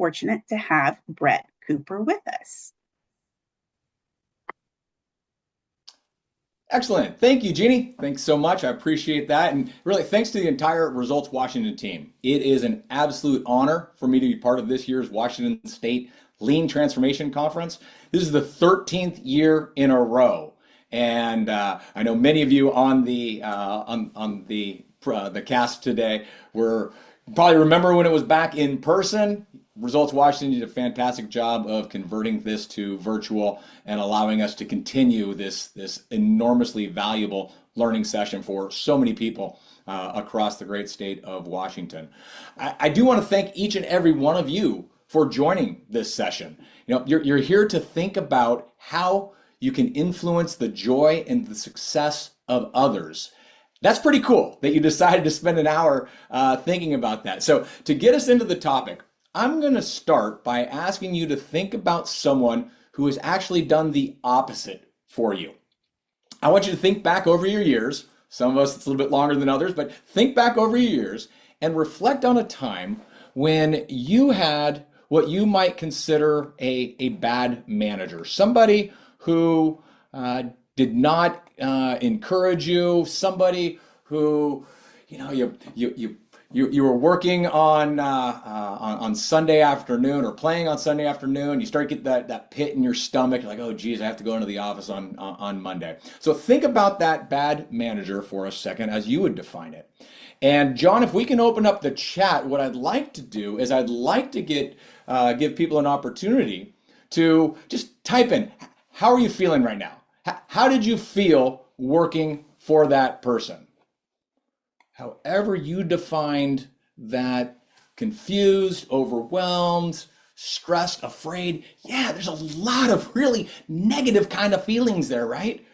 fortunate to have Brett Cooper with us. Excellent. Thank you, Jeannie. Thanks so much. I appreciate that. And really, thanks to the entire Results Washington team. It is an absolute honor for me to be part of this year's Washington State Lean Transformation Conference. This is the 13th year in a row. And I know many of you on the cast today were probably remember when it was back in person. Results Washington did a fantastic job of converting this to virtual and allowing us to continue this enormously valuable learning session for so many people across the great state of Washington. I do want to thank each and every one of you for joining this session. You know, you're here to think about how you can influence the joy and the success of others. That's pretty cool that you decided to spend an hour thinking about that. So to get us into the topic, I'm going to start by asking you to think about someone who has actually done the opposite for you. I want you to think back over your years. Some of us, it's a little bit longer than others, but think back over your years and reflect on a time when you had what you might consider a bad manager, somebody who did not encourage you, somebody who, you know, you were working on Sunday afternoon or playing on Sunday afternoon. You start to get that pit in your stomach. You're like, oh, geez, I have to go into the office on Monday. So think about that bad manager for a second as you would define it. And John, if we can open up the chat, what I'd like to do is I'd like to give people an opportunity to just type in, how are you feeling right now? How did you feel working for that person? However you defined that, confused, overwhelmed, stressed, afraid. Yeah, there's a lot of really negative kind of feelings there, right?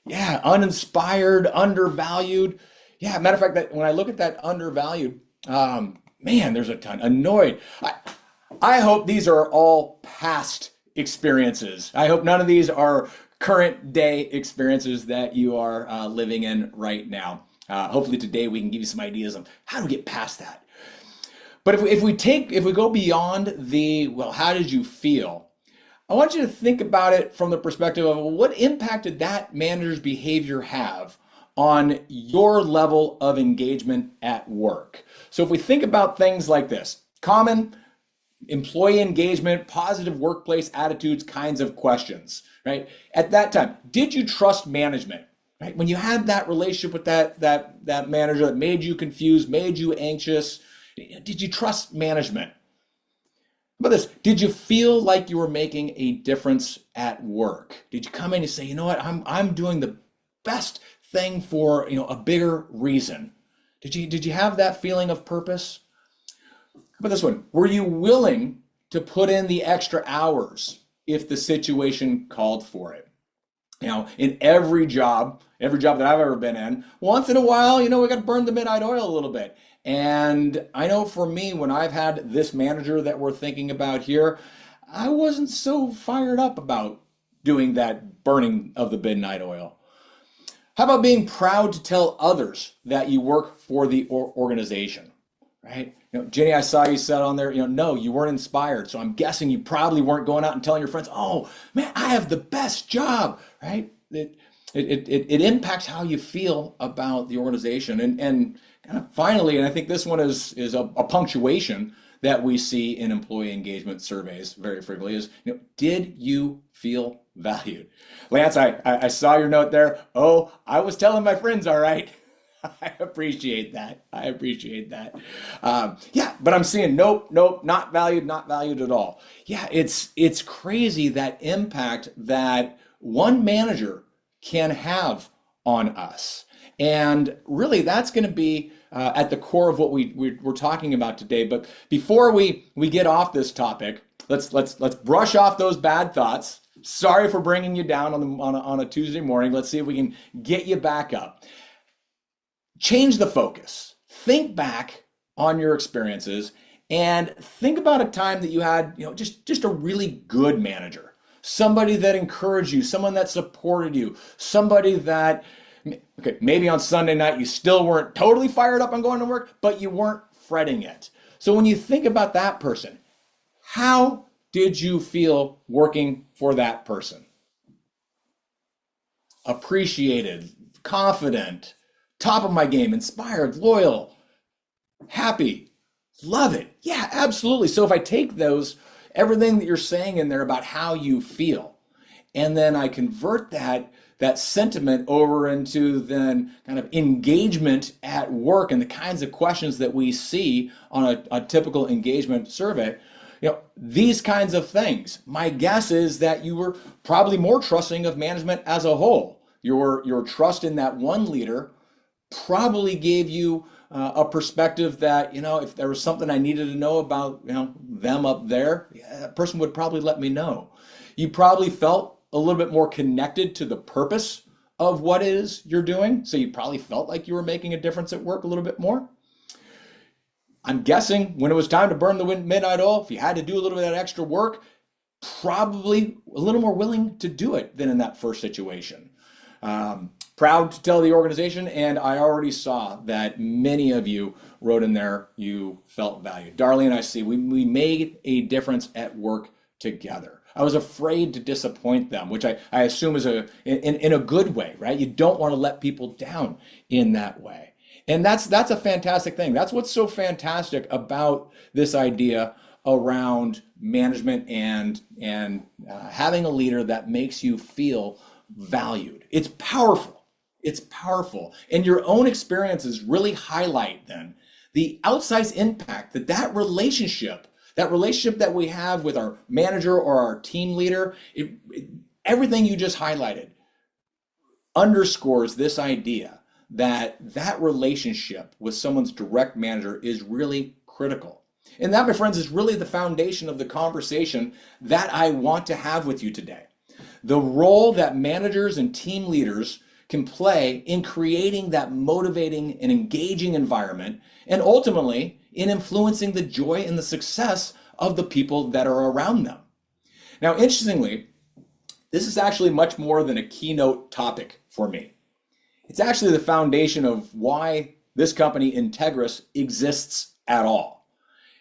Yeah, uninspired, undervalued. Yeah, matter of fact, that when I look at that undervalued, man, there's a ton. Annoyed. I hope these are all past experiences. I hope none of these are current day experiences that you are living in right now. Hopefully today we can give you some ideas on how to get past that. But if we go beyond well, how did you feel? I want you to think about it from the perspective of what impact did that manager's behavior have on your level of engagement at work? So if we think about things like this, common employee engagement, positive workplace attitudes kinds of questions, right? At that time, did you trust management? Right? When you had that relationship with that manager that made you confused, made you anxious, did you trust management? How about this? Did you feel like you were making a difference at work? Did you come in and say, you know what, I'm doing the best thing for a bigger reason? Did you have that feeling of purpose? How about this one? Were you willing to put in the extra hours if the situation called for it? In every job that I've ever been in, once in a while, we got to burn the midnight oil a little bit. And I know for me, when I've had this manager that we're thinking about here, I wasn't so fired up about doing that burning of the midnight oil. How about being proud to tell others that you work for the organization, right? Jenny, I saw you said on there, no, you weren't inspired. So I'm guessing you probably weren't going out and telling your friends, oh man, I have the best job, right? It impacts how you feel about the organization. And kind of finally, and I think this one is a punctuation that we see in employee engagement surveys very frequently is, did you feel valued? Lance, I saw your note there. Oh, I was telling my friends, all right. I appreciate that. Yeah, but I'm seeing nope, not valued at all. Yeah, it's crazy that impact that one manager can have on us. And really that's going to be at the core of what we're talking about today. But before we get off this topic, let's brush off those bad thoughts. Sorry for bringing you down on a Tuesday morning. Let's see if we can get you back up. Change the focus. Think back on your experiences and think about a time that you had, just a really good manager, somebody that encouraged you, someone that supported you, somebody that, okay, maybe on Sunday night you still weren't totally fired up on going to work, but you weren't fretting it. So when you think about that person, How did you feel working for that person? Appreciated, confident, top of my game, inspired, loyal, happy, love it. Yeah, absolutely. So if I take those, everything that you're saying in there about how you feel, and then I convert that sentiment over into then kind of engagement at work and the kinds of questions that we see on a typical engagement survey, these kinds of things. My guess is that you were probably more trusting of management as a whole. Your trust in that one leader probably gave you a perspective that, if there was something I needed to know about, them up there, that person would probably let me know. You probably felt a little bit more connected to the purpose of what it is you're doing. So you probably felt like you were making a difference at work a little bit more. I'm guessing when it was time to burn the midnight oil, if you had to do a little bit of that extra work, probably a little more willing to do it than in that first situation. Proud to tell the organization, and I already saw that many of you wrote in there you felt valued. Darlene, I see we made a difference at work together. I was afraid to disappoint them, which I assume is in a good way, right? You don't want to let people down in that way. And that's a fantastic thing. That's what's so fantastic about this idea around management and having a leader that makes you feel valued. It's powerful. It's powerful. And your own experiences really highlight then the outsized impact that relationship that we have with our manager or our team leader, everything you just highlighted underscores this idea that relationship with someone's direct manager is really critical. And that, my friends, is really the foundation of the conversation that I want to have with you today. The role that managers and team leaders can play in creating that motivating and engaging environment, and ultimately in influencing the joy and the success of the people that are around them. Now, interestingly, this is actually much more than a keynote topic for me. It's actually the foundation of why this company, Integris, exists at all.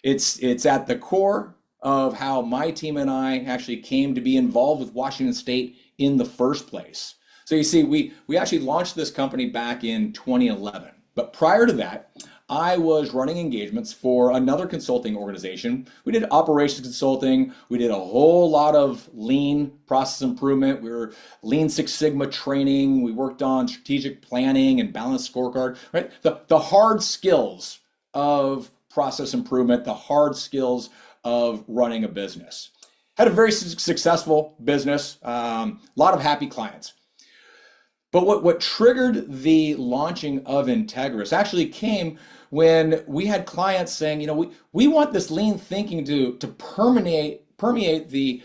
It's at the core of how my team and I actually came to be involved with Washington State in the first place. So you see, we actually launched this company back in 2011. But prior to that, I was running engagements for another consulting organization. We did operations consulting. We did a whole lot of lean process improvement. We were Lean Six Sigma training. We worked on strategic planning and balanced scorecard, right? The hard skills of process improvement, the hard skills of running a business. Had a very successful business, a lot of happy clients. But what triggered the launching of Integris actually came when we had clients saying, we want this lean thinking to permeate the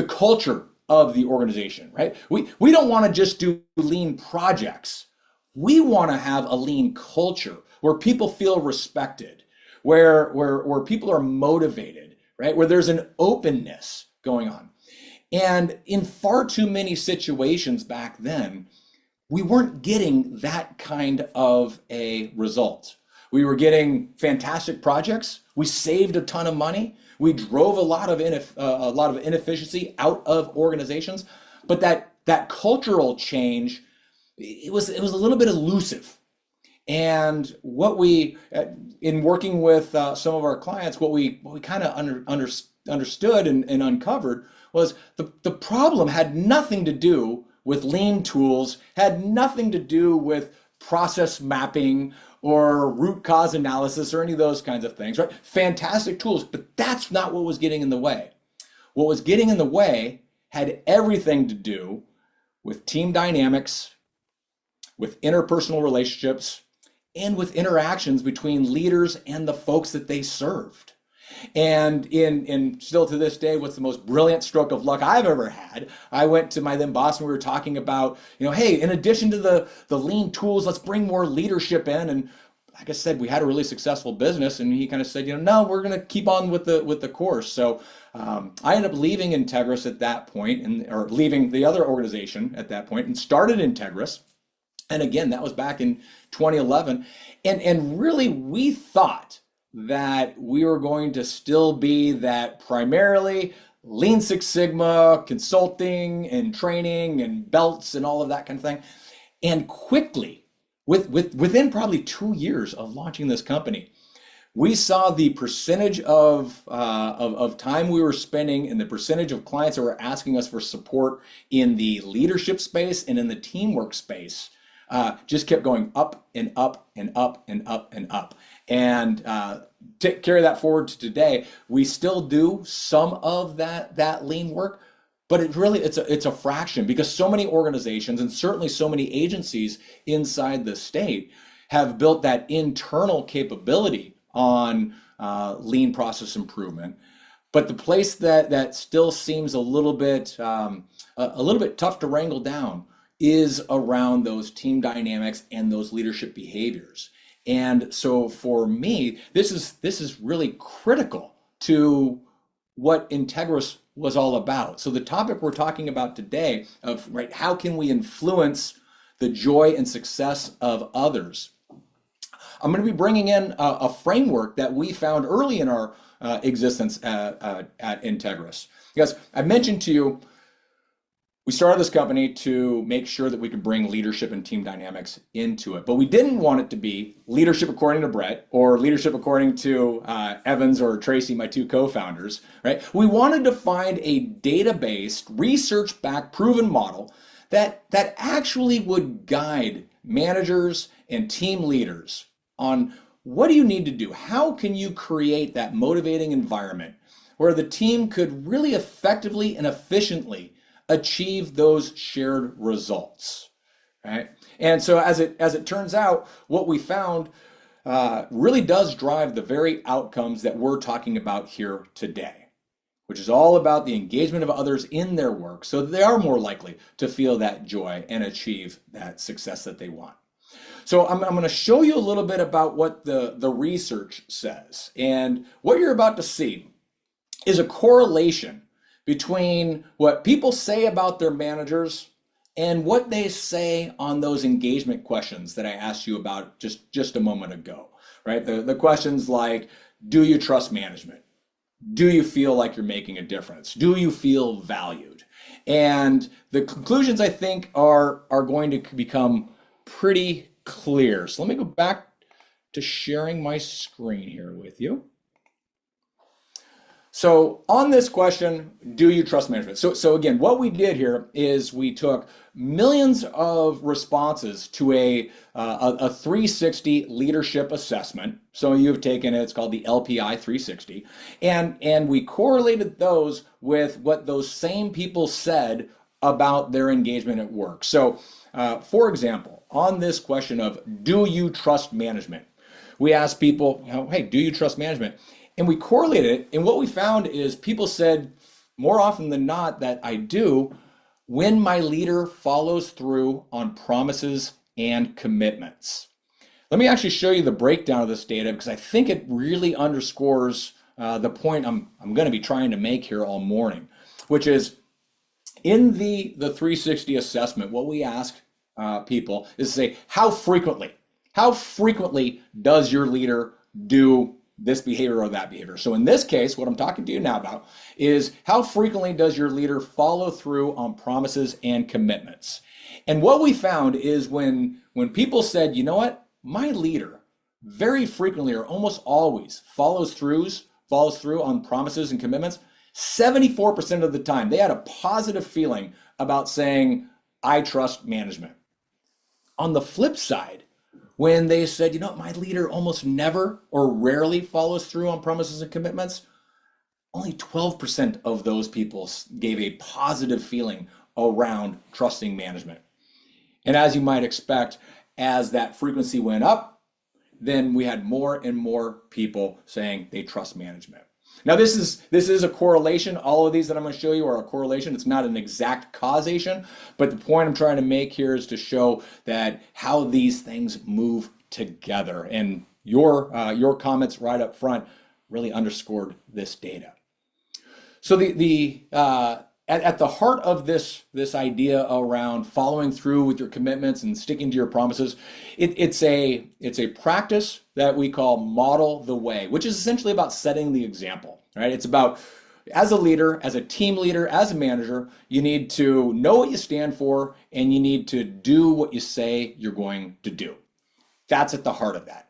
culture of the organization, right? We don't want to just do lean projects. We want to have a lean culture where people feel respected, where people are motivated, right? Where there's an openness going on. And in far too many situations back then, we weren't getting that kind of a result. We were getting fantastic projects. We saved a ton of money. We drove a lot of inefficiency out of organizations. But that cultural change, it was a little bit elusive. And what we, in working with some of our clients, what we kind of understood and uncovered was the problem had nothing to do with lean tools, had nothing to do with process mapping or root cause analysis or any of those kinds of things, right? Fantastic tools, but that's not what was getting in the way. What was getting in the way had everything to do with team dynamics, with interpersonal relationships, and with interactions between leaders and the folks that they served. And in still to this day, what's the most brilliant stroke of luck I've ever had? I went to my then boss and we were talking about, hey, in addition to the lean tools, let's bring more leadership in. And like I said, we had a really successful business, and he kind of said, no, we're going to keep on with the course. So I ended up leaving Integris at that point, or leaving the other organization at that point, and started Integris. And again, that was back in 2011. And really, we thought that we were going to still be that primarily Lean Six Sigma consulting and training and belts and all of that kind of thing. And quickly, within probably 2 years of launching this company, we saw the percentage of time we were spending and the percentage of clients that were asking us for support in the leadership space and in the teamwork space just kept going up and up and up and up and up. And to carry that forward to today, we still do some of that lean work, but it's a fraction, because so many organizations and certainly so many agencies inside the state have built that internal capability on lean process improvement. But the place that still seems a little bit tough to wrangle down is around those team dynamics and those leadership behaviors. And so for me, this is really critical to what Integris was all about. So the topic we're talking about today of, right, how can we influence the joy and success of others? I'm going to be bringing in a framework that we found early in our existence at Integris. Because I mentioned to you, we started this company to make sure that we could bring leadership and team dynamics into it. But we didn't want it to be leadership according to Brett or leadership according to Evans or Tracy, my two co-founders, right? We wanted to find a data-based, research-backed, proven model that actually would guide managers and team leaders on what do you need to do? How can you create that motivating environment where the team could really effectively and efficiently achieve those shared results, right? And so as it turns out, what we found really does drive the very outcomes that we're talking about here today, which is all about the engagement of others in their work so that they are more likely to feel that joy and achieve that success that they want. So I'm going to show you a little bit about what the research says. And what you're about to see is a correlation between what people say about their managers and what they say on those engagement questions that I asked you about just a moment ago, right? The questions like, do you trust management? Do you feel like you're making a difference? Do you feel valued? And the conclusions, I think, are going to become pretty clear. So let me go back to sharing my screen here with you. So on this question, do you trust management? So again, what we did here is we took millions of responses to a 360 leadership assessment. So you've taken it, it's called the LPI 360, and we correlated those with what those same people said about their engagement at work. So for example, on this question of do you trust management, we asked people, hey, do you trust management? And we correlated it, and what we found is people said more often than not that I do when my leader follows through on promises and commitments. Let me actually show you the breakdown of this data because I think it really underscores the point I'm going to be trying to make here all morning, which is in the 360 assessment, what we ask people is to say, how frequently does your leader do this behavior or that behavior? So in this case, what I'm talking to you now about is how frequently does your leader follow through on promises and commitments? And what we found is when people said, you know what, my leader very frequently or almost always follows through on promises and commitments, 74% of the time they had a positive feeling about saying, I trust management. On the flip side, when they said, you know, my leader almost never or rarely follows through on promises and commitments, only 12% of those people gave a positive feeling around trusting management. And as you might expect, as that frequency went up, then we had more and more people saying they trust management. Now, this is a correlation. All of these that I'm going to show you are a correlation. It's not an exact causation, but the point I'm trying to make here is to show that how these things move together. And your comments right up front really underscored this data. So at the heart of this idea around following through with your commitments and sticking to your promises, it's a practice that we call model the way, which is essentially about setting the example, right? It's about, as a leader, as a team leader, as a manager, you need to know what you stand for and you need to do what you say you're going to do. That's at the heart of that.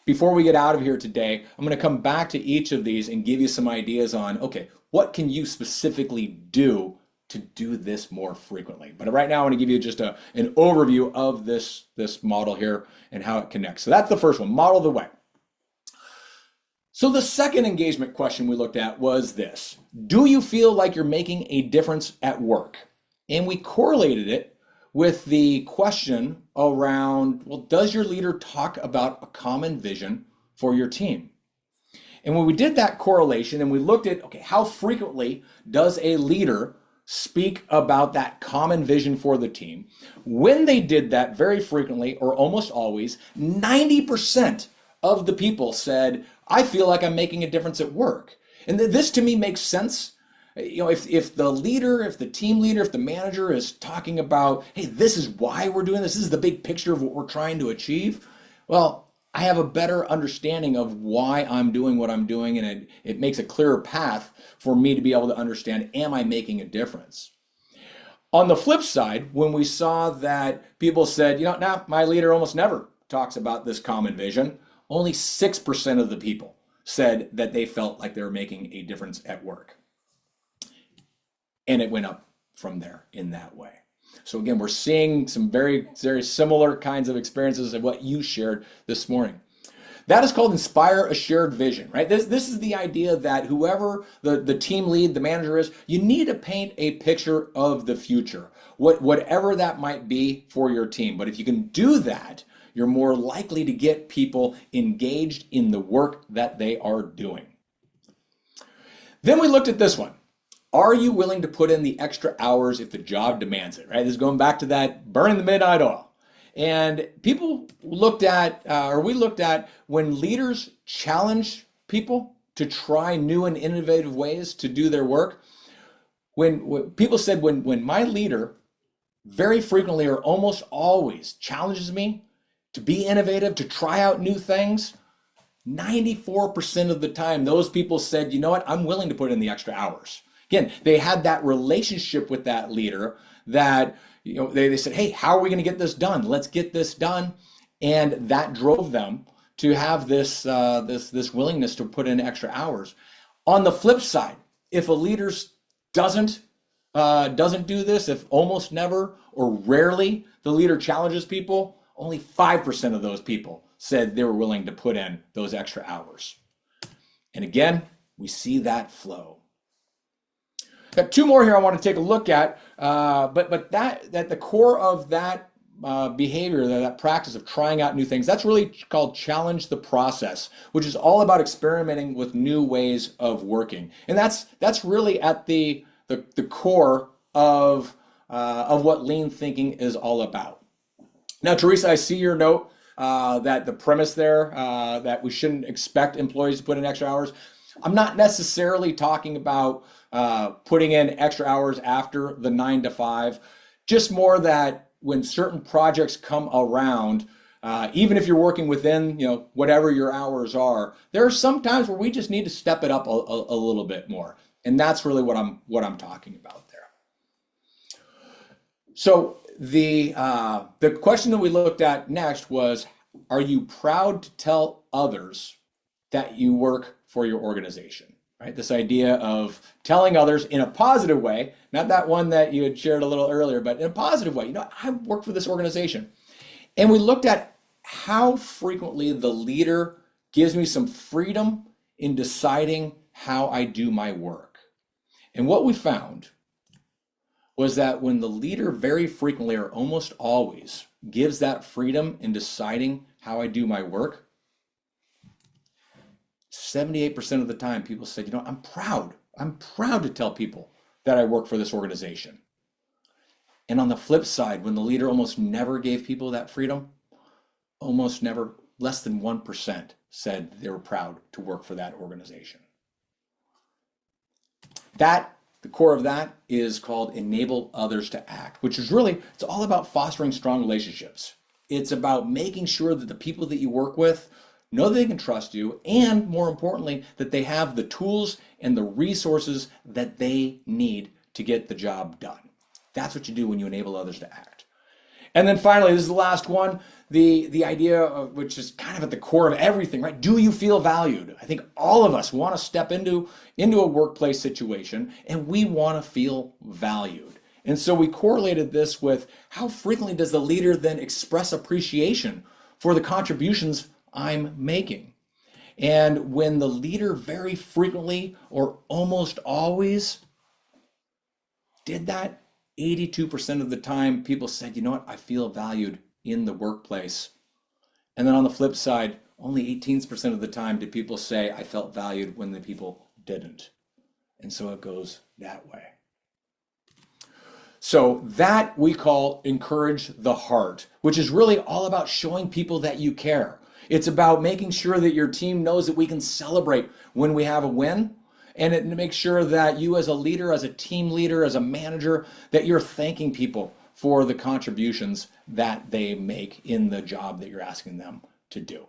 Before we get out of here today, I'm going to come back to each of these and give you some ideas on, okay, what can you specifically do to do this more frequently? But right now, I want to give you just an overview of this model here and how it connects. So that's the first one, model the way. So the second engagement question we looked at was this: do you feel like you're making a difference at work? And we correlated it with the question around, well, does your leader talk about a common vision for your team? And when we did that correlation and we looked at, okay, how frequently does a leader speak about that common vision for the team? When they did that very frequently, or almost always, 90% of the people said, I feel like I'm making a difference at work. And this to me makes sense. You know, if the leader, if the team leader, if the manager is talking about, hey, this is why we're doing this is the big picture of what we're trying to achieve, well, I have a better understanding of why I'm doing what I'm doing, and it makes a clearer path for me to be able to understand, am I making a difference? On the flip side, when we saw that people said, you know, now my leader almost never talks about this common vision, only 6% of the people said that they felt like they were making a difference at work. And it went up from there in that way. So again, we're seeing some very, very similar kinds of experiences of what you shared this morning. That is called inspire a shared vision, right? This is the idea that whoever the team lead, the manager is, you need to paint a picture of the future, whatever that might be for your team. But if you can do that, you're more likely to get people engaged in the work that they are doing. Then we looked at this one. Are you willing to put in the extra hours if the job demands it, right? This is going back to that burning the midnight oil. And people looked at, we looked at when leaders challenge people to try new and innovative ways to do their work. When people said, when my leader very frequently or almost always challenges me to be innovative, to try out new things, 94% of the time, those people said, you know what, I'm willing to put in the extra hours. Again, they had that relationship with that leader that, you know, they said, hey, how are we going to get this done? Let's get this done. And that drove them to have this willingness to put in extra hours. On the flip side, if a leader doesn't do this, if almost never or rarely the leader challenges people, only 5% of those people said they were willing to put in those extra hours. And again, we see that flow. Got two more here I want to take a look at, but that the core of that behavior, that practice of trying out new things, that's really called challenge the process, which is all about experimenting with new ways of working, and that's really at the core of what lean thinking is all about. Now, Teresa, I see your note that the premise there that we shouldn't expect employees to put in extra hours. I'm not necessarily talking about putting in extra hours after the 9 to 5, just more that when certain projects come around, even if you're working within, you know, whatever your hours are, there are some times where we just need to step it up a little bit more, and that's really what I'm talking about there. So the question that we looked at next was, are you proud to tell others that you work for your organization? Right? This idea of telling others in a positive way, not that one that you had shared a little earlier, but in a positive way. You know, I work for this organization. And we looked at how frequently the leader gives me some freedom in deciding how I do my work. And what we found was that when the leader very frequently or almost always gives that freedom in deciding how I do my work, 78% of the time people said, you know, I'm proud to tell people that I work for this organization. And on the flip side, when the leader almost never gave people that freedom, almost never, less than 1% said they were proud to work for that organization. That The core of that is called enable others to act, which is really, it's all about fostering strong relationships. It's about making sure that the people that you work with know that they can trust you, and more importantly, that they have the tools and the resources that they need to get the job done. That's what you do when you enable others to act. And then finally, this is the last one, the idea of, which is kind of at the core of everything, right? Do you feel valued? I think all of us want to step into a workplace situation, and we want to feel valued. And so we correlated this with how frequently does the leader then express appreciation for the contributions I'm making? And when the leader very frequently or almost always did that, 82% of the time people said, you know what, I feel valued in the workplace. And then on the flip side, only 18% of the time did people say I felt valued when the people didn't. And so it goes that way. So that we call encourage the heart, which is really all about showing people that you care. It's about making sure that your team knows that we can celebrate when we have a win, and to make sure that you as a leader, as a team leader, as a manager, that you're thanking people for the contributions that they make in the job that you're asking them to do.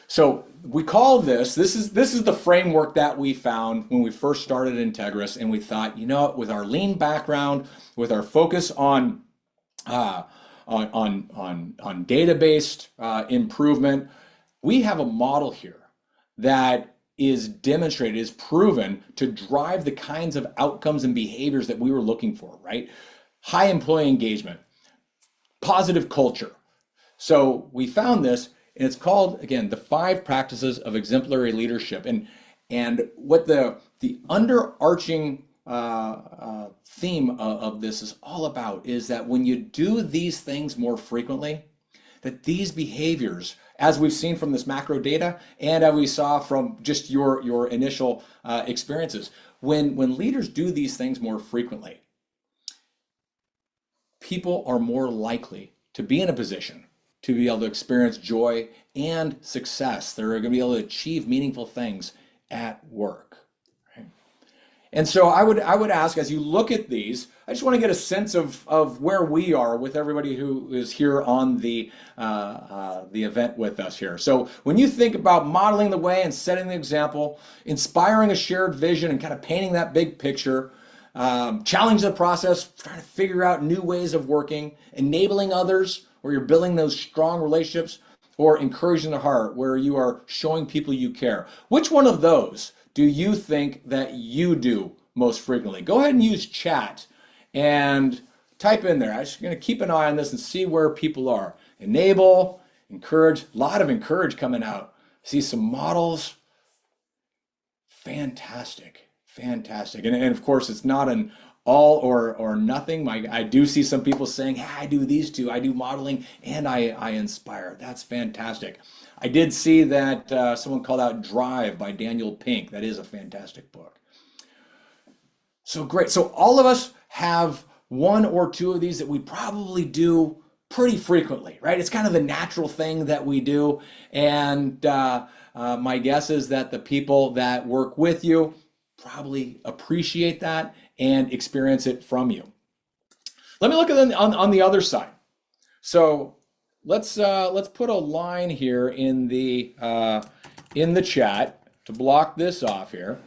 So we call this is the framework that we found when we first started Integris, and we thought, you know, with our lean background, with our focus on data-based improvement, we have a model here that is demonstrated, is proven to drive the kinds of outcomes and behaviors that we were looking for, right? High employee engagement, positive culture. So we found this, and it's called, again, the 5 practices of exemplary leadership. And what the underarching theme of this is all about is that when you do these things more frequently, that these behaviors, as we've seen from this macro data and as we saw from just your initial experiences, when leaders do these things more frequently, people are more likely to be in a position to be able to experience joy and success. They're going to be able to achieve meaningful things at work. Right? And so I would ask, as you look at these, I just want to get a sense of where we are with everybody who is here on the event with us here. So when you think about modeling the way and setting the example, inspiring a shared vision and kind of painting that big picture, challenge the process, trying to figure out new ways of working, enabling others, where you're building those strong relationships, or encouraging the heart, where you are showing people you care. Which one of those do you think that you do most frequently? Go ahead and use chat and type in there. I'm just going to keep an eye on this and see where people are. Enable, encourage, a lot of encourage coming out. See some models. Fantastic, fantastic. And of course, it's not an all or nothing. I do see some people saying, hey, I do these two. I do modeling and I inspire. That's fantastic. I did see that someone called out Drive by Daniel Pink. That is a fantastic book. So great. So all of us have one or two of these that we probably do pretty frequently, right? It's kind of the natural thing that we do. And my guess is that the people that work with you probably appreciate that and experience it from you. Let me look at it on the other side. So let's put a line here in the chat to block this off here.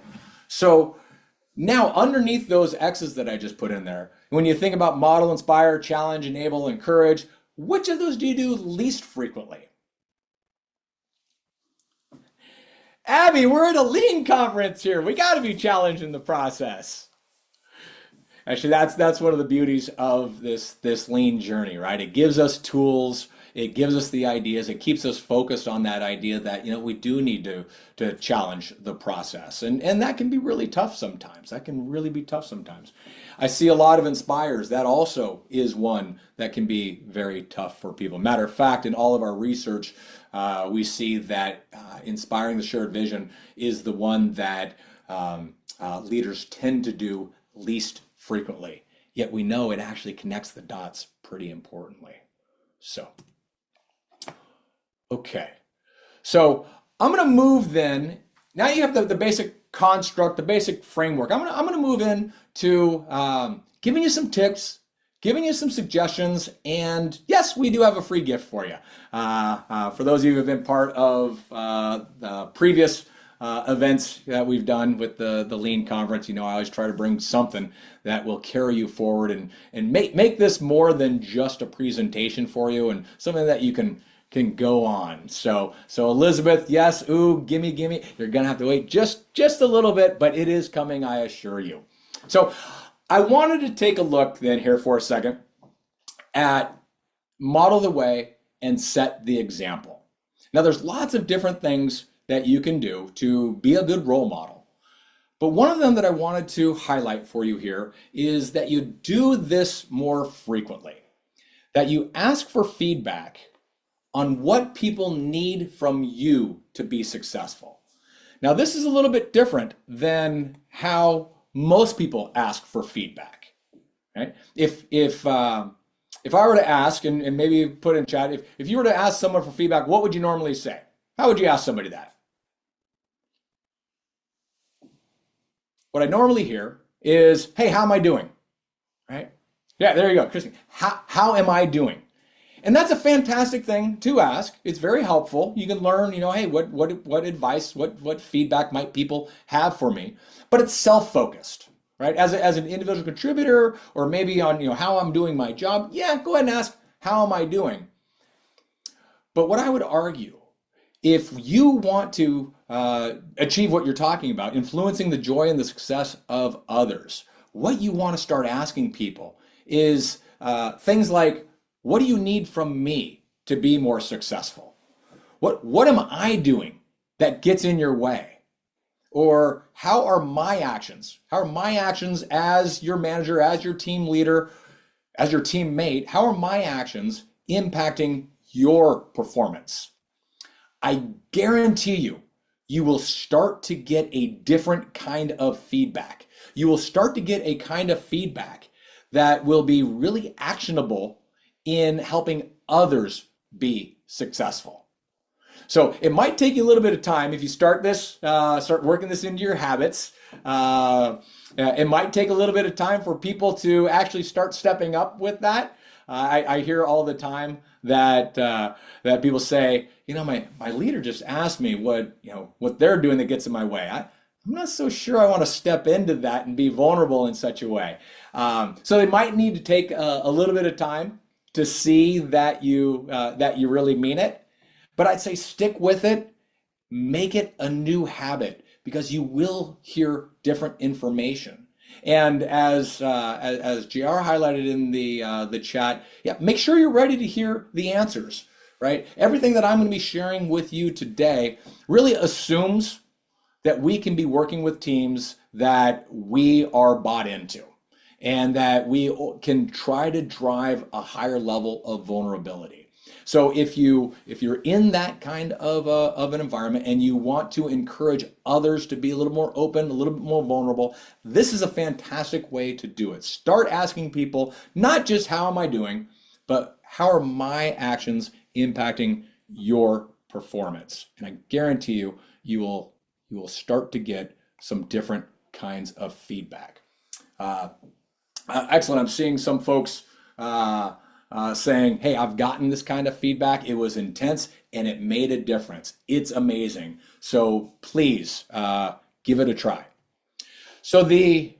So now underneath those X's that I just put in there, when you think about model, inspire, challenge, enable, encourage, which of those do you do least frequently? Abby, we're at a lean conference here. We got to be challenged in the process. Actually, that's one of the beauties of this lean journey, right? It gives us tools, it gives us the ideas, it keeps us focused on that idea that, you know, we do need to challenge the process. And that can be really tough sometimes. That can really be tough sometimes. I see a lot of inspires. That also is one that can be very tough for people. Matter of fact, in all of our research, we see that inspiring the shared vision is the one that leaders tend to do least frequently, yet we know it actually connects the dots pretty importantly. So, okay. So I'm going to move then. Now you have the basic construct, the basic framework, I'm gonna move in to giving you some tips, giving you some suggestions, and yes, we do have a free gift for you. For those of you who have been part of the previous events that we've done with the Lean Conference, I always try to bring something that will carry you forward and make this more than just a presentation for you, and something that you can go on. So Elizabeth, yes, gimme. You're gonna have to wait just a little bit, but it is coming, I assure you. So I wanted to take a look then here for a second at model the way and set the example. Now there's lots of different things that you can do to be a good role model. But one of them that I wanted to highlight for you here is that you do this more frequently, that you ask for feedback on what people need from you to be successful. Now, this is a little bit different than how most people ask for feedback, right? If I were to ask, and maybe put in chat, if you were to ask someone for feedback, what would you normally say? How would you ask somebody that? What I normally hear is, hey, how am I doing? Right? Yeah, there you go, Christine. How am I doing? And that's a fantastic thing to ask. It's very helpful. You can learn, hey, what advice, what feedback might people have for me? But it's self-focused, right? As an individual contributor, or maybe on how I'm doing my job, yeah, go ahead and ask, how am I doing? But what I would argue, if you want to achieve what you're talking about, influencing the joy and the success of others, what you want to start asking people is things like, what do you need from me to be more successful? What am I doing that gets in your way? Or how are my actions? How are my actions as your manager, as your team leader, as your teammate, how are my actions impacting your performance? I guarantee you will start to get a different kind of feedback. You will start to get a kind of feedback that will be really actionable in helping others be successful. So it might take you a little bit of time if you start working this into your habits. It might take a little bit of time for people to actually start stepping up with that. I hear all the time that people say, my leader just asked me what they're doing that gets in my way. I'm not so sure I want to step into that and be vulnerable in such a way. So they might need to take a little bit of time to see that you really mean it. But I'd say stick with it, make it a new habit, because you will hear different information. And as JR highlighted in the chat, yeah, make sure you're ready to hear the answers, right? Everything that I'm going to be sharing with you today really assumes that we can be working with teams that we are bought into, and that we can try to drive a higher level of vulnerability. So if you're in that kind of an environment and you want to encourage others to be a little more open, a little bit more vulnerable, this is a fantastic way to do it. Start asking people, not just how am I doing, but how are my actions impacting your performance? And I guarantee you will start to get some different kinds of feedback. Excellent. I'm seeing some folks saying, hey, I've gotten this kind of feedback. It was intense and it made a difference. It's amazing. So please give it a try. So the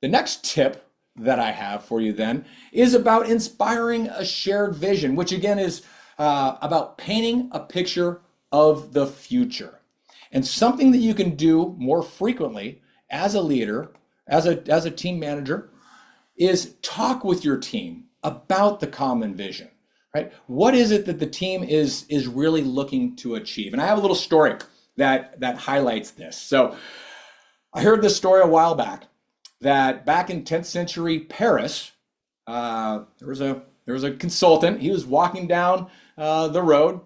next tip that I have for you then is about inspiring a shared vision, which again is about painting a picture of the future. And something that you can do more frequently as a leader, as a team manager, is talk with your team about the common vision, right? What is it that the team is really looking to achieve? And I have a little story that highlights this. So I heard this story a while back, that back in 10th century Paris, there was a consultant. He was walking down the road,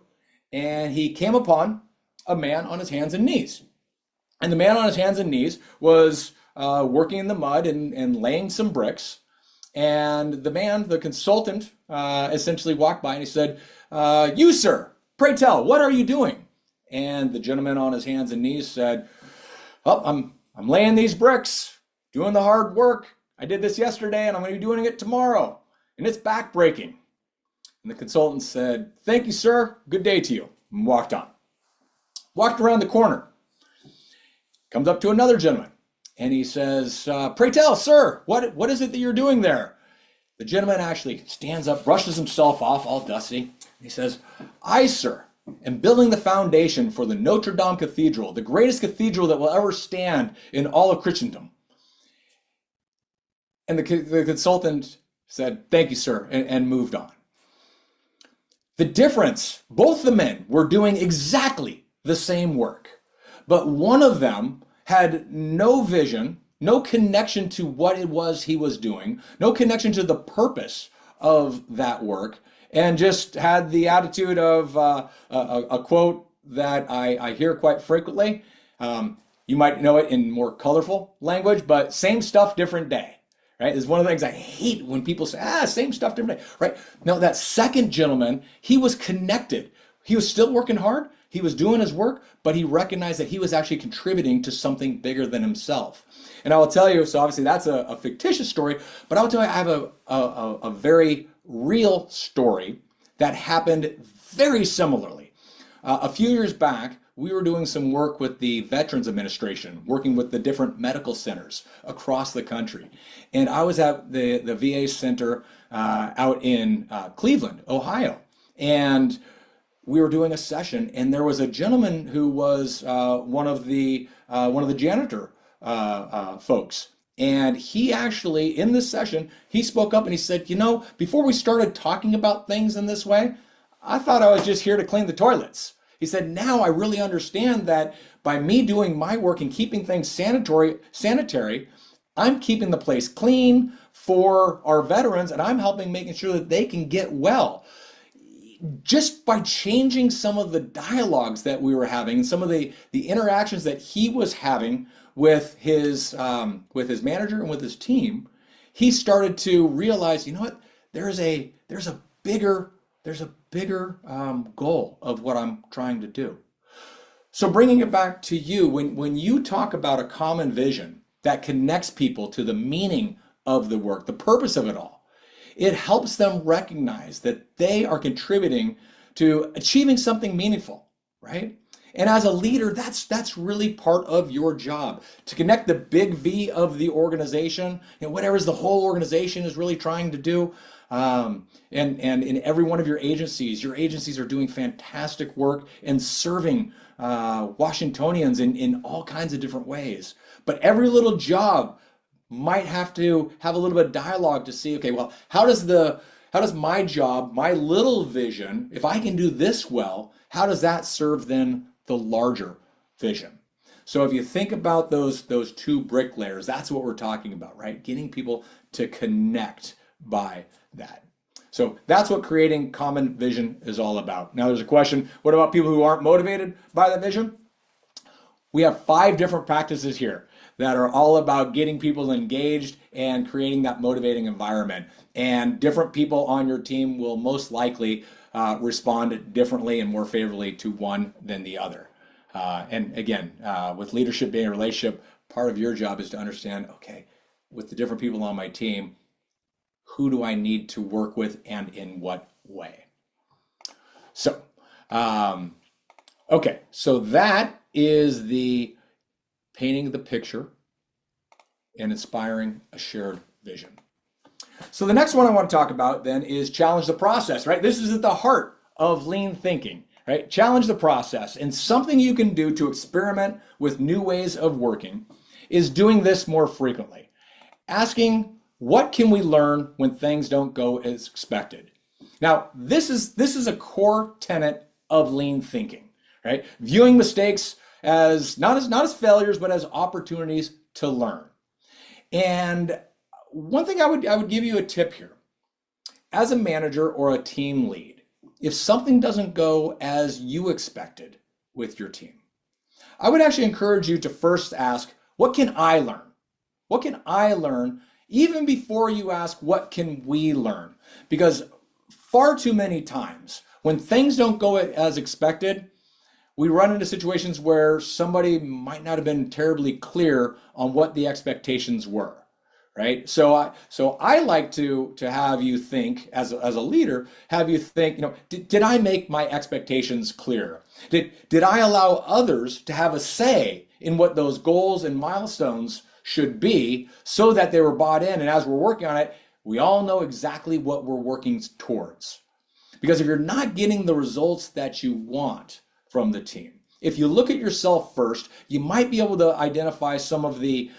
and he came upon a man on his hands and knees. And the man on his hands and knees was working in the mud and laying some bricks. And the consultant, essentially walked by and he said, you, sir, pray tell, what are you doing? And the gentleman on his hands and knees said, oh, I'm laying these bricks, doing the hard work. I did this yesterday and I'm going to be doing it tomorrow. And it's backbreaking. And the consultant said, thank you, sir. Good day to you. And walked on. Walked around the corner. Comes up to another gentleman. And he says, pray tell, sir, what is it that you're doing there? The gentleman actually stands up, brushes himself off, all dusty. And he says, I, sir, am building the foundation for the Notre Dame Cathedral, the greatest cathedral that will ever stand in all of Christendom. And the consultant said, thank you, sir, and moved on. The difference, both the men were doing exactly the same work, but one of them had no vision, no connection to what it was he was doing, no connection to the purpose of that work, and just had the attitude of a quote that I hear quite frequently. You might know it in more colorful language, but same stuff, different day. Right? It's one of the things I hate when people say, same stuff, different day. Right? Now, that second gentleman, he was connected. He was still working hard. He was doing his work, but he recognized that he was actually contributing to something bigger than himself. And I will tell you, so obviously that's a fictitious story, but I will tell you I have a very real story that happened very similarly. A few years back, we were doing some work with the Veterans Administration, working with the different medical centers across the country. And I was at the VA center out in Cleveland, Ohio. And we were doing a session, and there was a gentleman who was one of the janitor folks. And he actually, in this session, he spoke up and he said, before we started talking about things in this way, I thought I was just here to clean the toilets. He said, now I really understand that by me doing my work and keeping things sanitary, I'm keeping the place clean for our veterans, and I'm helping making sure that they can get well. Just by changing some of the dialogues that we were having and some of the interactions that he was having with his manager and with his team, he started to realize, there's a bigger goal of what I'm trying to do. So bringing it back to you, when you talk about a common vision that connects people to the meaning of the work, the purpose of it all, it helps them recognize that they are contributing to achieving something meaningful, right? And as a leader, that's really part of your job, to connect the big V of the organization, whatever the whole organization is really trying to do. And in every one of your agencies are doing fantastic work and serving Washingtonians in all kinds of different ways. But every little job might have to have a little bit of dialogue to see, okay, well, how does my job, my little vision, if I can do this well, how does that serve then the larger vision? So if you think about those two brick layers, that's what we're talking about, right? Getting people to connect by that. So that's what creating common vision is all about. Now there's a question, what about people who aren't motivated by the vision? We have 5 different practices here that are all about getting people engaged and creating that motivating environment. And different people on your team will most likely respond differently and more favorably to one than the other. And again, with leadership being a relationship, part of your job is to understand, okay, with the different people on my team, who do I need to work with and in what way? So, okay, so that is the painting the picture and inspiring a shared vision. So the next one I want to talk about then is challenge the process, right? This is at the heart of lean thinking, right? Challenge the process. And something you can do to experiment with new ways of working is doing this more frequently. Asking, what can we learn when things don't go as expected? Now, this is a core tenet of lean thinking, right? Viewing mistakes as not as failures, but as opportunities to learn. And one thing I would give you a tip here. As a manager or a team lead, if something doesn't go as you expected with your team, I would actually encourage you to first ask, what can I learn? What can I learn even before you ask, what can we learn? Because far too many times when things don't go as expected, we run into situations where somebody might not have been terribly clear on what the expectations were, right? So I like to have you think, as a leader, have you think, did I make my expectations clear? Did I allow others to have a say in what those goals and milestones should be, so that they were bought in, and as we're working on it, we all know exactly what we're working towards? Because if you're not getting the results that you want from the team, if you look at yourself first, you might be able to identify some of the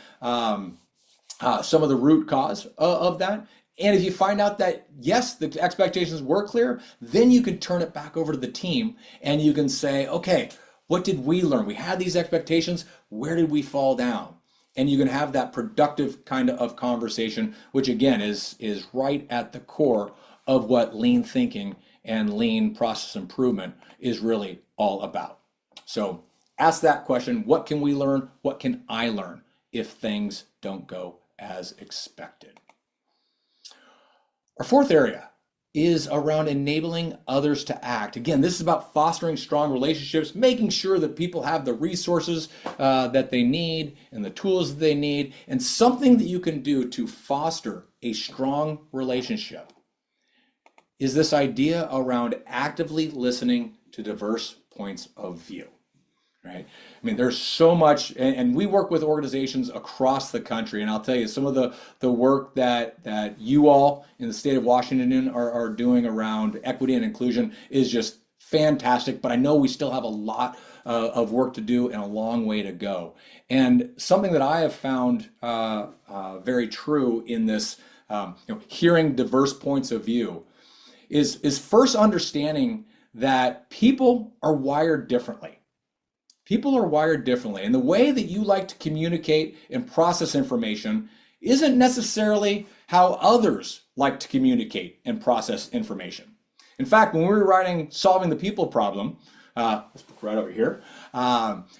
root cause of that. And if you find out that, yes, the expectations were clear, then you can turn it back over to the team and you can say, okay, what did we learn? We had these expectations. Where did we fall down? And you can have that productive kind of conversation, which again is right at the core of what lean thinking and lean process improvement is really all about. So ask that question: what can we learn? What can I learn if things don't go as expected? Our fourth area is around enabling others to act. Again, this is about fostering strong relationships, making sure that people have the resources that they need and the tools that they need, and something that you can do to foster a strong relationship is this idea around actively listening to diverse points of view. Right? I mean, there's so much, and we work with organizations across the country, and I'll tell you, some of the work that you all in the state of Washington are doing around equity and inclusion is just fantastic, but I know we still have a lot of work to do and a long way to go. And something that I have found very true in this, hearing diverse points of view is first understanding that people are wired differently. People are wired differently, and the way that you like to communicate and process information isn't necessarily how others like to communicate and process information. In fact, when we were writing Solving the People Problem, let's put right over here,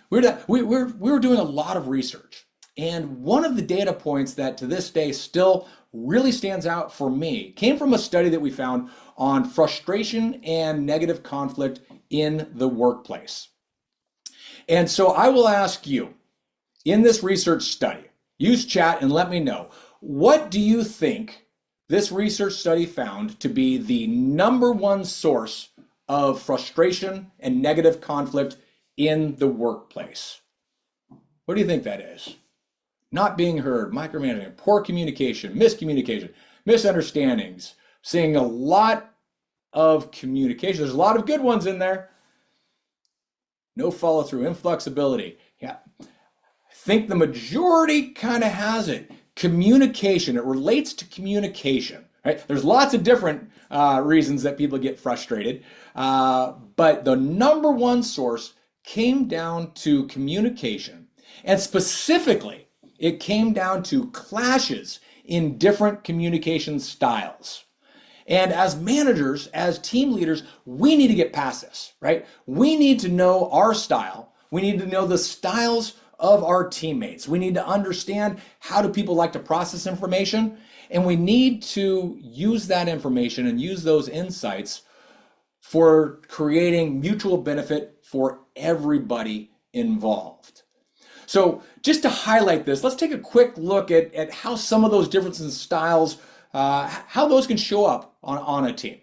we were doing a lot of research. And one of the data points that to this day still really stands out for me came from a study that we found on frustration and negative conflict in the workplace. And so I will ask you, in this research study, use chat and let me know, what do you think this research study found to be the number one source of frustration and negative conflict in the workplace? What do you think that is? Not being heard, micromanaging, poor communication, miscommunication, misunderstandings, seeing a lot of communication. There's a lot of good ones in there. No follow through, inflexibility. Yeah, I think the majority kind of has it. Communication, it relates to communication, right? There's lots of different reasons that people get frustrated, but the number one source came down to communication, and specifically, it came down to clashes in different communication styles. And as managers, as team leaders, we need to get past this, right? We need to know our style. We need to know the styles of our teammates. We need to understand how do people like to process information, and we need to use that information and use those insights for creating mutual benefit for everybody involved. So just to highlight this, let's take a quick look at how some of those differences in styles, how those can show up on a team.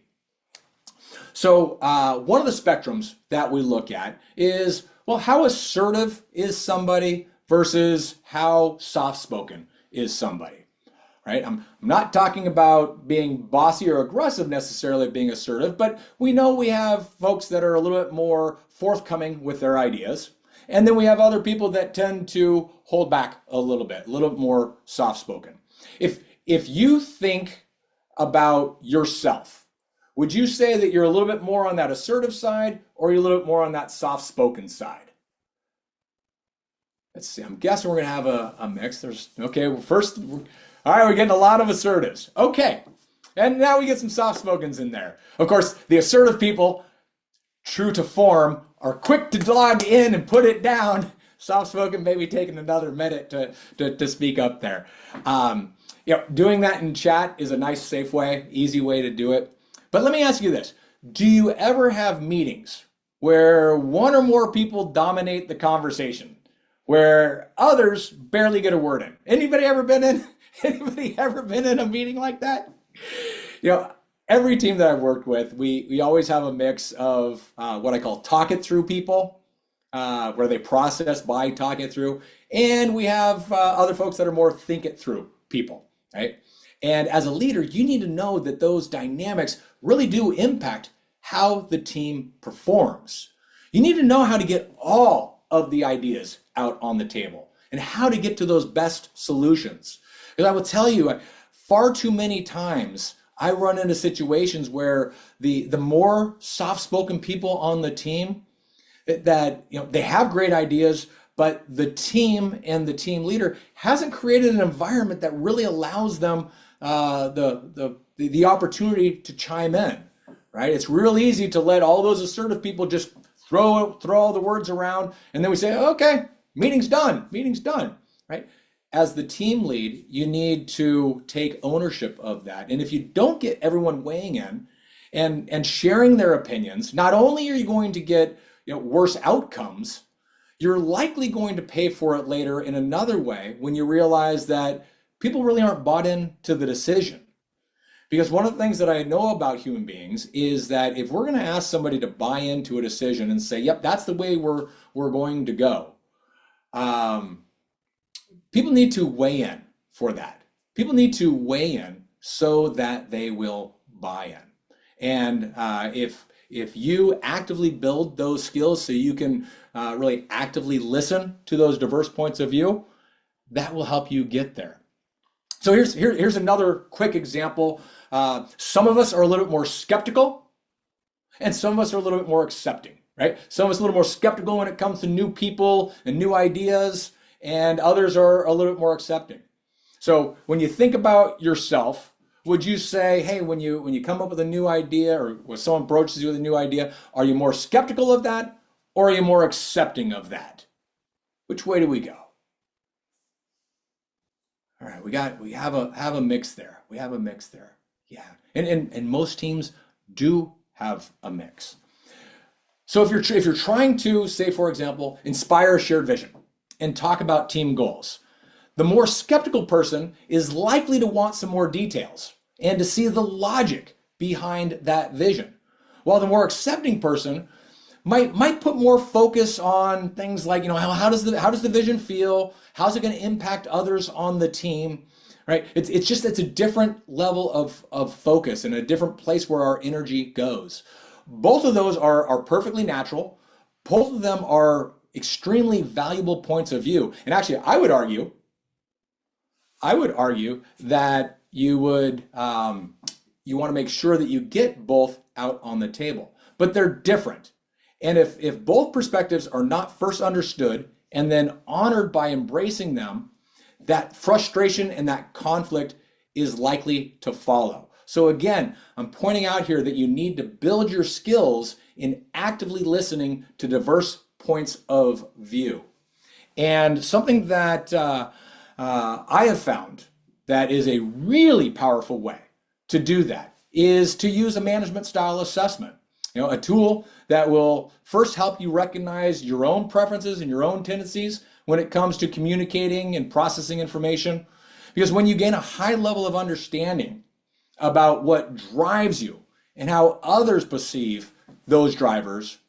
So one of the spectrums that we look at is, well, how assertive is somebody versus how soft-spoken is somebody, right? I'm not talking about being bossy or aggressive necessarily, being assertive, but we know we have folks that are a little bit more forthcoming with their ideas. And then we have other people that tend to hold back a little bit more soft-spoken. If you think about yourself, would you say that you're a little bit more on that assertive side, or are you a little bit more on that soft-spoken side? Let's see, I'm guessing we're gonna have a mix. Okay, well first, all right, we're getting a lot of assertives. Okay, and now we get some soft-spokens in there. Of course, the assertive people, true to form, are quick to log in and put it down. Soft-spoken maybe taking another minute to speak up there. Doing that in chat is a nice, safe way, easy way to do it. But let me ask you this. Do you ever have meetings where one or more people dominate the conversation, where others barely get a word in. Anybody ever been in? Anybody ever been in a meeting like that? You know, every team that I've worked with, we always have a mix of what I call talk it through people, where they process by talking it through, and we have other folks that are more think it through people, right? And as a leader, you need to know that those dynamics really do impact how the team performs. You need to know how to get all of the ideas out on the table and how to get to those best solutions. Because I will tell you, far too many times I run into situations where the more soft-spoken people on the team that they have great ideas, but the team and the team leader hasn't created an environment that really allows them the opportunity to chime in, right? It's real easy to let all those assertive people just throw all the words around, and then we say, okay, meeting's done, right? As the team lead, you need to take ownership of that. And if you don't get everyone weighing in and sharing their opinions, not only are you going to get worse outcomes, you're likely going to pay for it later in another way when you realize that people really aren't bought into the decision. Because one of the things that I know about human beings is that if we're going to ask somebody to buy into a decision and say, yep, that's the way we're going to go, people need to weigh in for that. People need to weigh in so that they will buy in. And if you actively build those skills so you can really actively listen to those diverse points of view, that will help you get there. So here's another quick example. Some of us are a little bit more skeptical, and some of us are a little bit more accepting, right? Some of us are a little more skeptical when it comes to new people and new ideas, and others are a little bit more accepting. So when you think about yourself, would you say, hey, when you come up with a new idea, or when someone approaches you with a new idea, are you more skeptical of that, or are you more accepting of that? Which way do we go? All right, we have a mix there. We have a mix there. Yeah. And most teams do have a mix. So if you're trying to, say, for example, inspire a shared vision and talk about team goals, the more skeptical person is likely to want some more details and to see the logic behind that vision. While the more accepting person might put more focus on things like, how does the vision feel? How's it going to impact others on the team? Right? It's a different level of focus and a different place where our energy goes. Both of those are perfectly natural. Both of them are extremely valuable points of view. And actually, I would argue that you want to make sure that you get both out on the table. But they're different. And if both perspectives are not first understood and then honored by embracing them, that frustration and that conflict is likely to follow. So again, I'm pointing out here that you need to build your skills in actively listening to diverse points of view. And something that I have found that is a really powerful way to do that is to use a management style assessment. A tool that will first help you recognize your own preferences and your own tendencies when it comes to communicating and processing information. Because when you gain a high level of understanding about what drives you and how others perceive those drivers,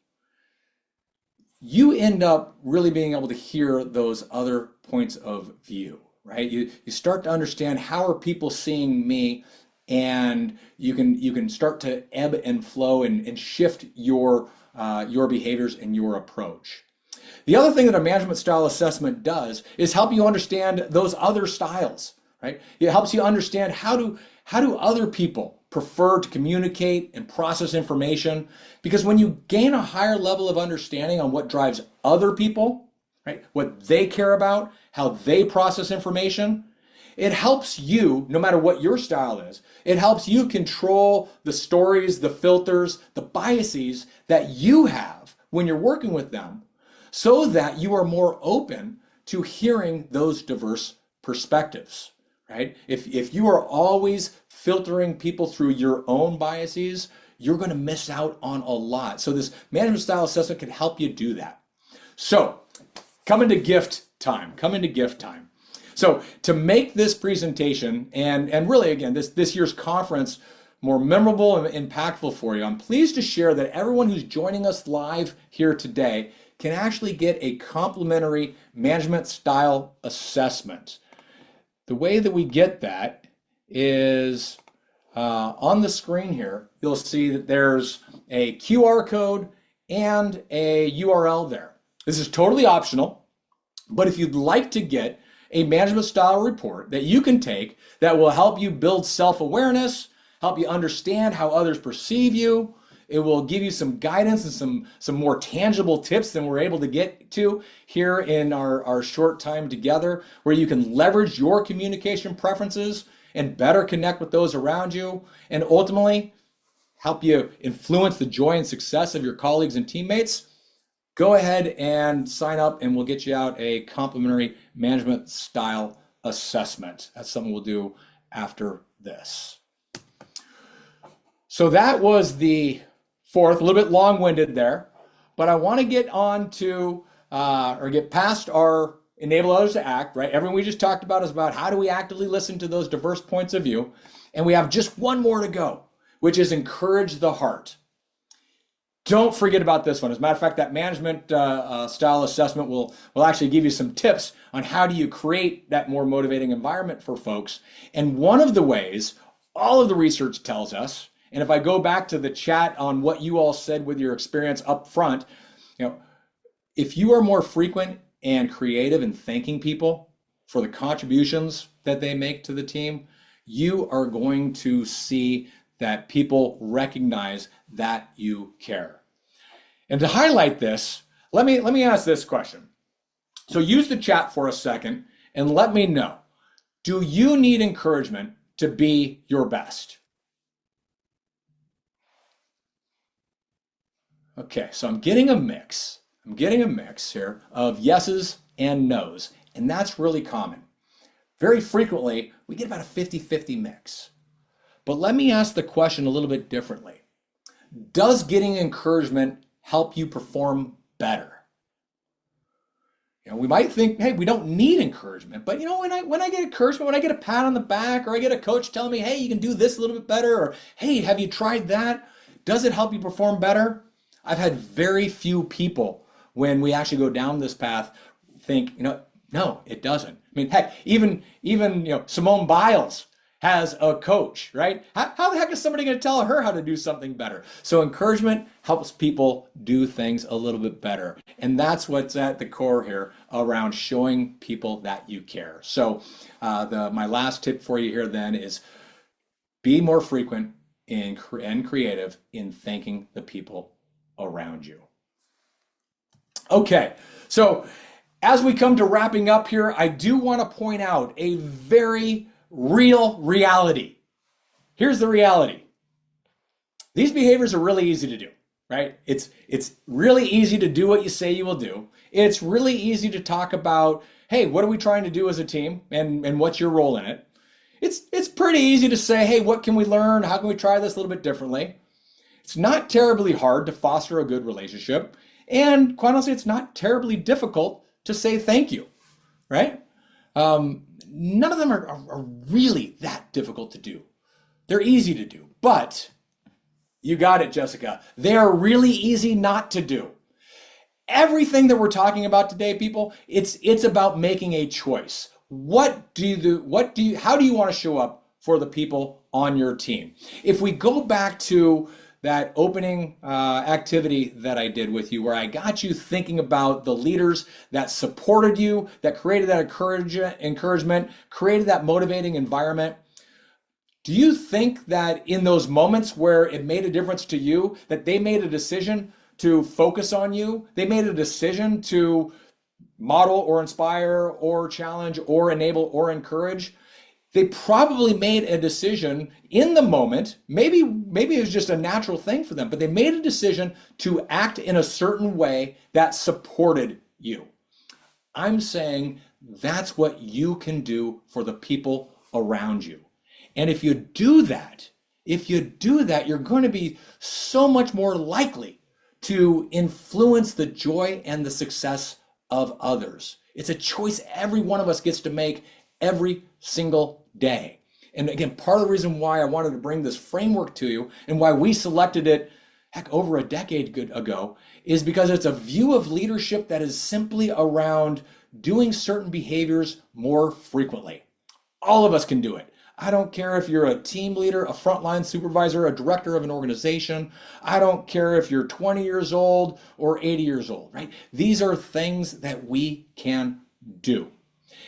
you end up really being able to hear those other points of view, right? You start to understand, how are people seeing me? And you can start to ebb and flow and shift your behaviors and your approach. The other thing that a management style assessment does is help you understand those other styles, right? It helps you understand how do other people prefer to communicate and process information, because when you gain a higher level of understanding on what drives other people, right, what they care about, how they process information, it helps you, no matter what your style is, it helps you control the stories, the filters, the biases that you have when you're working with them, so that you are more open to hearing those diverse perspectives, right? If you are always filtering people through your own biases, you're going to miss out on a lot. So this management style assessment can help you do that. So come into gift time. So to make this presentation and really, again, this year's conference more memorable and impactful for you, I'm pleased to share that everyone who's joining us live here today can actually get a complimentary management style assessment. The way that we get that is on the screen here. You'll see that there's a QR code and a URL there. This is totally optional, but if you'd like to get a management style report that you can take that will help you build self-awareness, help you understand how others perceive you, it will give you some guidance and some more tangible tips than we're able to get to here in our short time together, where you can leverage your communication preferences and better connect with those around you, and ultimately help you influence the joy and success of your colleagues and teammates. Go ahead and sign up and we'll get you out a complimentary management style assessment. That's something we'll do after this. So that was the fourth, a little bit long-winded there, but I want to get on to, or get past our enable others to act, right? Everything we just talked about is about how do we actively listen to those diverse points of view. And we have just one more to go, which is encourage the heart. Don't forget about this one. As a matter of fact, that management style assessment will actually give you some tips on how do you create that more motivating environment for folks. And one of the ways, all of the research tells us, and if I go back to the chat on what you all said with your experience up front, if you are more frequent and creative in thanking people for the contributions that they make to the team, you are going to see that people recognize that you care. And to highlight this, let me ask this question. So use the chat for a second and let me know, do you need encouragement to be your best? Okay, so I'm getting a mix here of yeses and nos, and that's really common. Very frequently, we get about a 50-50 mix. But let me ask the question a little bit differently. Does getting encouragement help you perform better? We might think, hey, we don't need encouragement, but when I get encouragement, when I get a pat on the back, or I get a coach telling me, hey, you can do this a little bit better, or hey, have you tried that? Does it help you perform better? I've had very few people, when we actually go down this path, think, no, it doesn't. I mean, heck, even Simone Biles has a coach, right? How the heck is somebody going to tell her how to do something better? So encouragement helps people do things a little bit better. And that's what's at the core here around showing people that you care. So my last tip for you here then is be more frequent and creative in thanking the people around you. Okay, so as we come to wrapping up here, I do want to point out a very real reality. Here's the reality. These behaviors are really easy to do, right? It's really easy to do what you say you will do. It's really easy to talk about, hey, what are we trying to do as a team and what's your role in it? It's pretty easy to say, hey, what can we learn? How can we try this a little bit differently? It's not terribly hard to foster a good relationship. And quite honestly, it's not terribly difficult to say thank you, right? None of them are really that difficult to do. They're easy to do, but you got it, Jessica. They are really easy not to do. Everything that we're talking about today, people, it's about making a choice. How do you want to show up for the people on your team? If we go back to that opening activity that I did with you, where I got you thinking about the leaders that supported you, that created that encouragement, created that motivating environment. Do you think that in those moments where it made a difference to you, that they made a decision to focus on you? They made a decision to model or inspire or challenge or enable or encourage? They probably made a decision in the moment. Maybe it was just a natural thing for them, but they made a decision to act in a certain way that supported you. I'm saying that's what you can do for the people around you. And if you do that, If you do that, you're going to be so much more likely to influence the joy and the success of others. It's a choice every one of us gets to make every single day. And again, part of the reason why I wanted to bring this framework to you and why we selected it, heck, over a decade ago, is because it's a view of leadership that is simply around doing certain behaviors more frequently. All of us can do it. I don't care if you're a team leader, a frontline supervisor, a director of an organization. I don't care if you're 20 years old or 80 years old, right? These are things that we can do.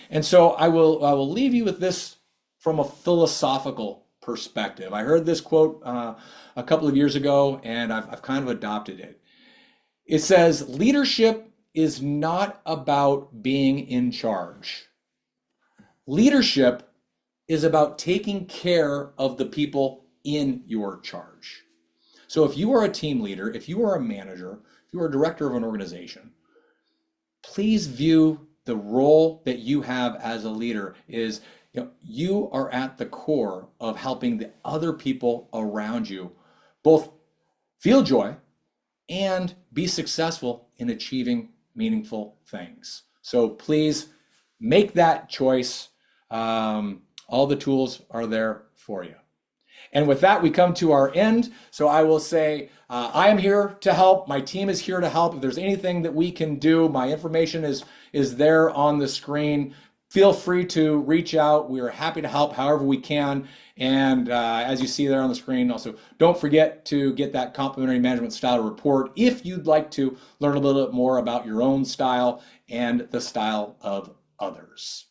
And so I will leave you with this from a philosophical perspective. I heard this quote a couple of years ago, and I've kind of adopted it. It says, leadership is not about being in charge. Leadership is about taking care of the people in your charge. So if you are a team leader, if you are a manager, if you are a director of an organization, please view the role that you have as a leader is, you are at the core of helping the other people around you both feel joy and be successful in achieving meaningful things. So please make that choice. All the tools are there for you. And with that, we come to our end. So I will say, I am here to help. My team is here to help. If there's anything that we can do, my information is there on the screen. Feel free to reach out. We are happy to help however we can. And as you see there on the screen, also don't forget to get that complimentary management style report if you'd like to learn a little bit more about your own style and the style of others.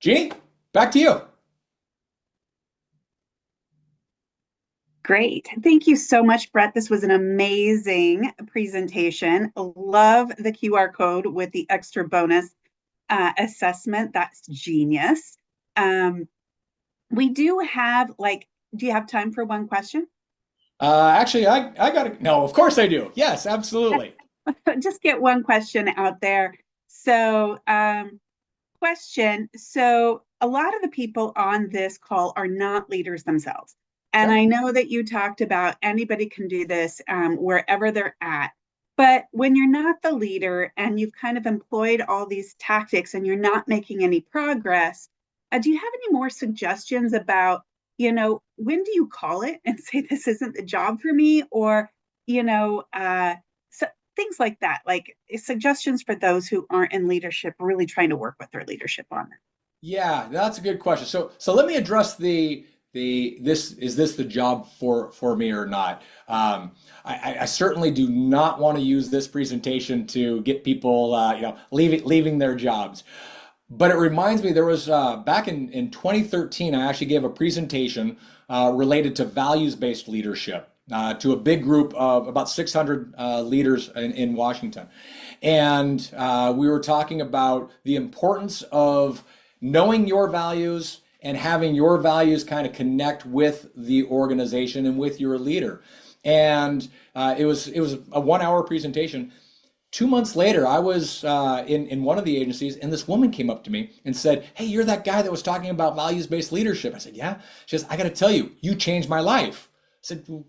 Jeannie, back to you. Great. Thank you so much, Brett. This was an amazing presentation. Love the QR code with the extra bonus assessment. That's genius. We do have, do you have time for one question? Actually, I got to, no, of course I do. Yes, absolutely. Just get one question out there. So, question. So a lot of the people on this call are not leaders themselves. And I know that you talked about anybody can do this wherever they're at. But when you're not the leader and you've kind of employed all these tactics and you're not making any progress, do you have any more suggestions about, when do you call it and say this isn't the job for me? Or, so things like that, like suggestions for those who aren't in leadership, really trying to work with their leadership on it. Yeah, that's a good question. So let me address is this the job for me or not? I certainly do not want to use this presentation to get people leaving their jobs. But it reminds me, there was back in 2013, I actually gave a presentation related to values-based leadership to a big group of about 600 leaders in Washington. And we were talking about the importance of knowing your values and having your values kind of connect with the organization and with your leader. And it was a 1-hour presentation. 2 months later, I was in one of the agencies, and this woman came up to me and said, "Hey, you're that guy that was talking about values-based leadership." I said, "Yeah." She says, "I got to tell you, you changed my life." I said,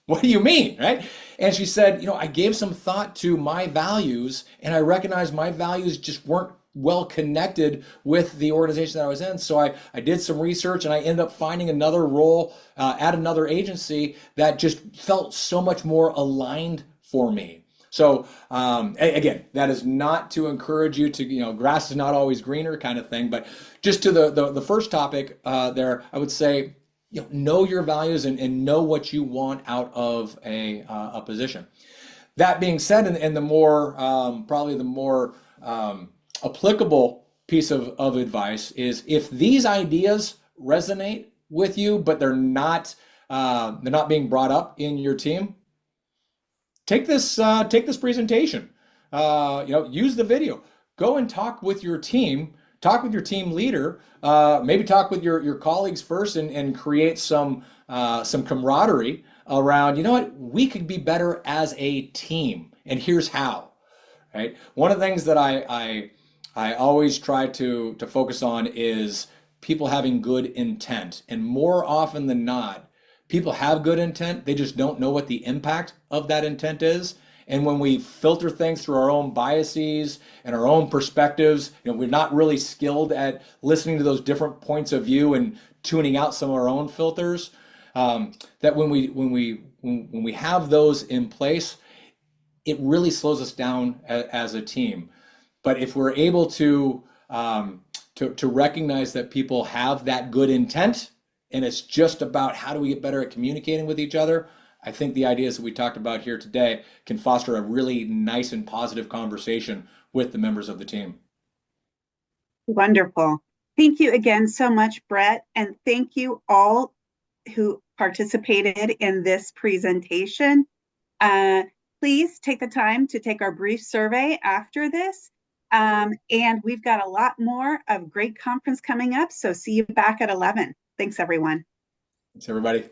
"What do you mean?" Right? And she said, "I gave some thought to my values, and I recognized my values just weren't well connected with the organization that I was in. So I did some research, and I ended up finding another role at another agency that just felt so much more aligned for me." So again, that is not to encourage you to, grass is not always greener kind of thing, but just to the first topic there, I would say, know your values and know what you want out of a position. That being said, and the more, probably the more applicable piece of advice is, if these ideas resonate with you, but they're not being brought up in your team, take this presentation. Use the video. Go and talk with your team. Talk with your team leader. Maybe talk with your colleagues first, and create some camaraderie around. You know what? We could be better as a team, and here's how. Right. One of the things that I always try to focus on is people having good intent. And more often than not, people have good intent, they just don't know what the impact of that intent is. And when we filter things through our own biases and our own perspectives, we're not really skilled at listening to those different points of view and tuning out some of our own filters. That when we have those in place, it really slows us down as a team. But if we're able to recognize that people have that good intent, and it's just about how do we get better at communicating with each other, I think the ideas that we talked about here today can foster a really nice and positive conversation with the members of the team. Wonderful. Thank you again so much, Brett. And thank you all who participated in this presentation. Please take the time to take our brief survey after this. And we've got a lot more of great conference coming up. So see you back at 11. Thanks, everyone. Thanks, everybody.